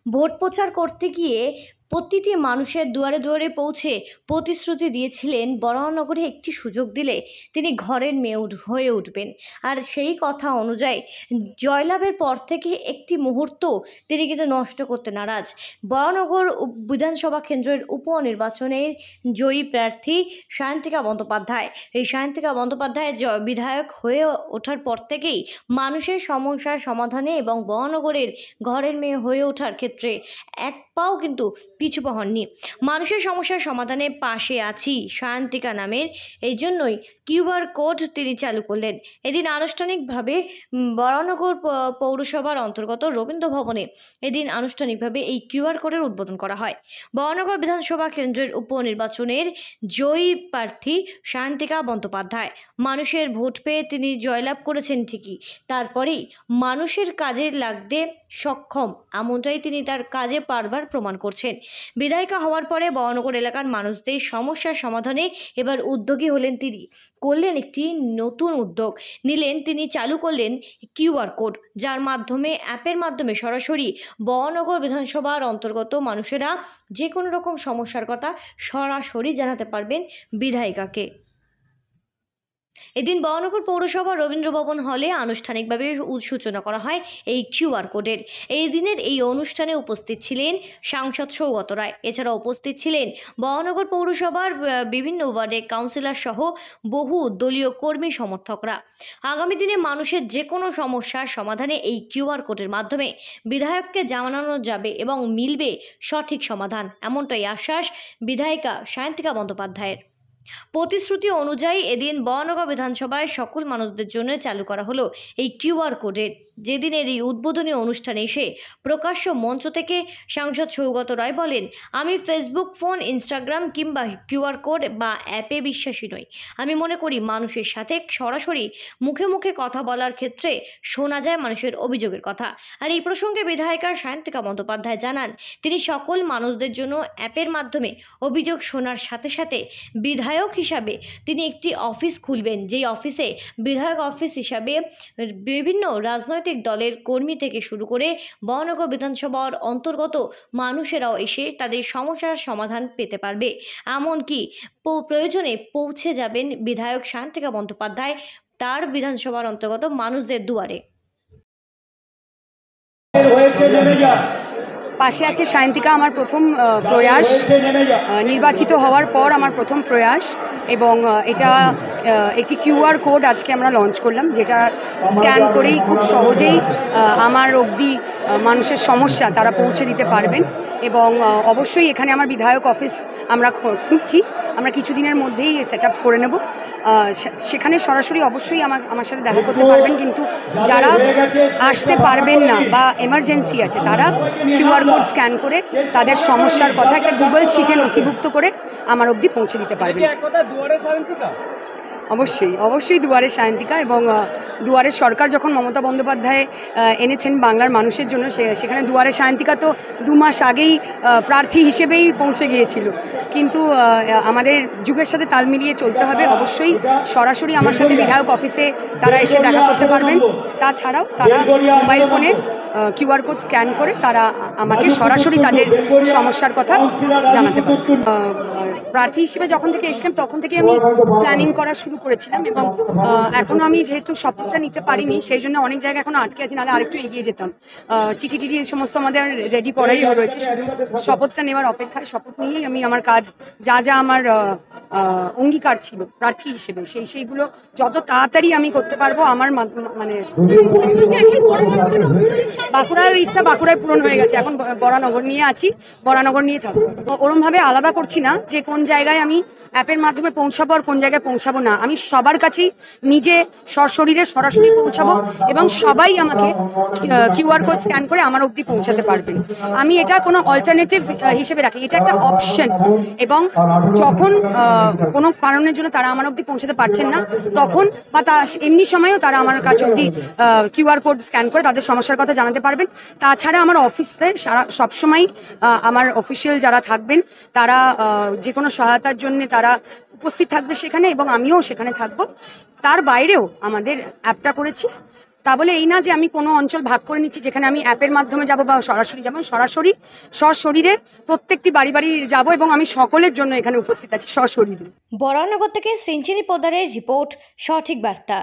Vote প্রচার করতে গিয়ে প্রতিটি মানুষের দুয়ারে দুয়ারে পৌঁছে প্রতিশ্রুতি দিয়েছিলেন বরাহনগরে একটি সুযোগ দিলে তিনি ঘরের মেয়ে হয়ে উঠবেন। আর সেই কথা অনুযায়ী জয়লাভের পর থেকে একটি মুহূর্ত তিনি কিন্তু নষ্ট করতে নারাজ। বরাহনগর বিধানসভা কেন্দ্রের উপনির্বাচনের জয়ী প্রার্থী সায়ন্তিকা বন্দ্যোপাধ্যায়, এই সায়ন্তিকা বন্দ্যোপাধ্যায় বিধায়ক হয়ে ওঠার পর থেকেই মানুষের সমস্যার সমাধানে এবং বরাহনগরের ঘরের মেয়ে হয়ে ওঠার ক্ষেত্রে এক পাও কিন্তু পিছু পা হননি। মানুষের সমস্যার সমাধানে পাশে আছি সায়ন্তিকা নামের এই জন্যই কিউআর কোড তিনি চালু করলেন। এদিন আনুষ্ঠানিকভাবে বরাহনগর পৌরসভার অন্তর্গত রবীন্দ্র ভবনে এদিন আনুষ্ঠানিকভাবে এই কিউআর কোডের উদ্বোধন করা হয়। বরাহনগর বিধানসভা কেন্দ্রের উপনির্বাচনের জয়ী প্রার্থী সায়ন্তিকা বন্দ্যোপাধ্যায় মানুষের ভোট পেয়ে তিনি জয়লাভ করেছেন ঠিকই, তারপরেই মানুষের কাজে লাগতে সক্ষম এমনটাই তিনি তার কাজে বারবার প্রমাণ করছেন। বিধায়িকা হওয়ার পরে বরাহনগর এলাকার মানুষদের সমস্যার সমাধানে এবার উদ্যোগী হলেন তিনি। করলেন একটি নতুন উদ্যোগ নিলেন তিনি, চালু করলেন কিউআর কোড, যার মাধ্যমে অ্যাপের মাধ্যমে সরাসরি বরাহনগর বিধানসভার অন্তর্গত মানুষেরা যে কোনো রকম সমস্যার কথা সরাসরি জানাতে পারবেন বিধায়িকাকে। এদিন বরাহনগর পৌরসভার রবীন্দ্র ভবন হলে আনুষ্ঠানিকভাবে সূচনা করা হয় এই কিউআর কোডের। এই দিনের এই অনুষ্ঠানে উপস্থিত ছিলেন সাংসদ সৌগত রায়, এছাড়া উপস্থিত ছিলেন বরাহনগর পৌরসভার বিভিন্ন ওয়ার্ডের কাউন্সিলর সহ বহু দলীয় কর্মী সমর্থকরা। আগামী দিনে মানুষের যে কোনো সমস্যার সমাধানে এই কিউআর কোডের মাধ্যমে বিধায়ককে জানানো যাবে এবং মিলবে সঠিক সমাধান, এমনটাই আশ্বাস বিধায়িকা সায়ন্তিকা বন্দ্যোপাধ্যায়ের। প্রতিশ্রুতি অনুযায়ী এদিন বরাহনগর বিধানসভায় সকল মানুষদের জন্য চালু করা হলো এই কিউআর কোডের। যেদিনের এই উদ্বোধনী অনুষ্ঠানে এসে প্রকাশ্য মঞ্চ থেকে সাংসদ সৌগত রায় বলেন, আমি ফেসবুক, ফোন, ইনস্টাগ্রাম কিংবা কিউআর কোড বা অ্যাপে বিশ্বাসী নই। আমি মনে করি মানুষের সাথে সরাসরি মুখে মুখে কথা বলার ক্ষেত্রে শোনা যায় মানুষের অভিযোগের কথা। আর এই প্রসঙ্গে বিধায়িকা সায়ন্তিকা বন্দ্যোপাধ্যায় জানান, তিনি সকল মানুষদের জন্য অ্যাপের মাধ্যমে অভিযোগ শোনার সাথে সাথে বিধায়ক হিসাবে তিনি একটি অফিস খুলবেন, যেই অফিসে বিধায়ক অফিস হিসাবে বিভিন্ন রাজনৈতিক দলের কর্মী থেকে শুরু করে বরাহনগর বিধানসভার অন্তর্গত মানুষেরাও এসে তাদের সমস্যার সমাধান পেতে পারবে। এমনকি প্রয়োজনে পৌঁছে যাবেন বিধায়ক সায়ন্তিকা বন্দ্যোপাধ্যায় তার বিধানসভার অন্তর্গত মানুষদের দুয়ারে। পাশে আছে সায়ন্তিকা, আমার প্রথম প্রয়াস, নির্বাচিত হওয়ার পর আমার প্রথম প্রয়াস, এবং এটা একটি কিউআর কোড আজকে আমরা লঞ্চ করলাম, যেটা স্ক্যান করেই খুব সহজেই আমার অবধি মানুষের সমস্যা তারা পৌঁছে দিতে পারবেন। এবং অবশ্যই এখানে আমার বিধায়ক অফিস আমরা খুঁজছি, আমরা কিছুদিনের মধ্যেই সেট আপ করে নেব। সেখানে সরাসরি অবশ্যই আমার সাথে দেখা করতে পারবেন, কিন্তু যারা আসতে পারবেন না বা এমার্জেন্সি আছে তারা কিউআর কোড স্ক্যান করে তাদের সমস্যার কথা একটা গুগল শিটে নথিভুক্ত করে আমার অবধি পৌঁছে দিতে পারবেন। অবশ্যই দুয়ারে সায়ন্তিকা, এবং দুয়ারে সরকার যখন মমতা বন্দ্যোপাধ্যায় এনেছেন বাংলার মানুষের জন্য, সেখানে দুয়ারে সায়ন্তিকা তো 2 মাস আগেই প্রার্থী হিসেবেই পৌঁছে গিয়েছিল। কিন্তু আমাদের যুগের সাথে তাল মিলিয়ে চলতে হবে। অবশ্যই সরাসরি আমার সাথে বিধায়ক অফিসে তারা এসে দেখা করতে পারবেন। তাছাড়াও তারা মোবাইল ফোনে কিউআর কোড স্ক্যান করে তারা আমাকে সরাসরি তাদের সমস্যার কথা জানাতে পারে। প্রার্থী হিসেবে যখন থেকে এসেছিলাম তখন থেকে আমি প্ল্যানিং করা শুরু করেছিলাম, এবং এখনও আমি যেহেতু শপথটা নিতে পারিনি সেই জন্য অনেক জায়গায় এখনও আটকে আছি, নাহলে আরেকটু এগিয়ে যেতাম। চিঠি টিঠি সমস্ত আমাদের রেডি করাই রয়েছে, শুধু শপথটা নেওয়ার অপেক্ষায়। শপথ নিয়েই আমি আমার কাজ, যা যা আমার অঙ্গীকার ছিল প্রার্থী হিসেবে, সেইগুলো যত তাড়াতাড়ি আমি করতে পারবো। আমার মানে বাঁকুড়ার ইচ্ছা বাঁকুড়ায় পূরণ হয়ে গেছে, এখন বরাহনগর নিয়ে আছি, বরাহনগর নিয়ে থাকবো। ওরমভাবে আলাদা করছি না যে কোন জায়গায় আমি অ্যাপের মাধ্যমে পৌঁছাবো আর কোন জায়গায় পৌঁছাবো না। আমি সবার কাছেই নিজে সশরীরে সরাসরি পৌঁছাবো, এবং সবাই আমাকে কিউআর কোড স্ক্যান করে আমার অবধি পৌঁছাতে পারবেন। আমি এটা কোনো অল্টারনেটিভ হিসেবে রাখি, এটা একটা অপশন। এবং যখন কোনো কারণের জন্য তারা আমার অবধি পৌঁছাতে পারছেন না, তখন বা এমনি সময়ও তারা আমার কাছে অবধি কিউআর কোড স্ক্যান করে তাদের সমস্যার কথা জানাতে পারবেন। তাছাড়া আমার অফিসে সবসময় আমার অফিসিয়াল যারা থাকবেন তারা যে কোনো সহায়তার জন্য তারা উপস্থিত থাকবে সেখানে, এবং আমিও সেখানে থাকব। তার বাইরেও আমাদের অ্যাপটা করেছি, তা বলে এই না যে আমি কোনো অঞ্চল ভাগ করে নিচ্ছি যেখানে আমি অ্যাপের মাধ্যমে যাব বা সরাসরি যাব। সরাসরি সশরীরে প্রত্যেকটি বাড়ি বাড়ি যাব এবং আমি সকলের জন্য এখানে উপস্থিত আছি সশরীরে। বরানগর থেকে সৃঞ্চিনী পোদ্দারের রিপোর্ট, সঠিক বার্তা।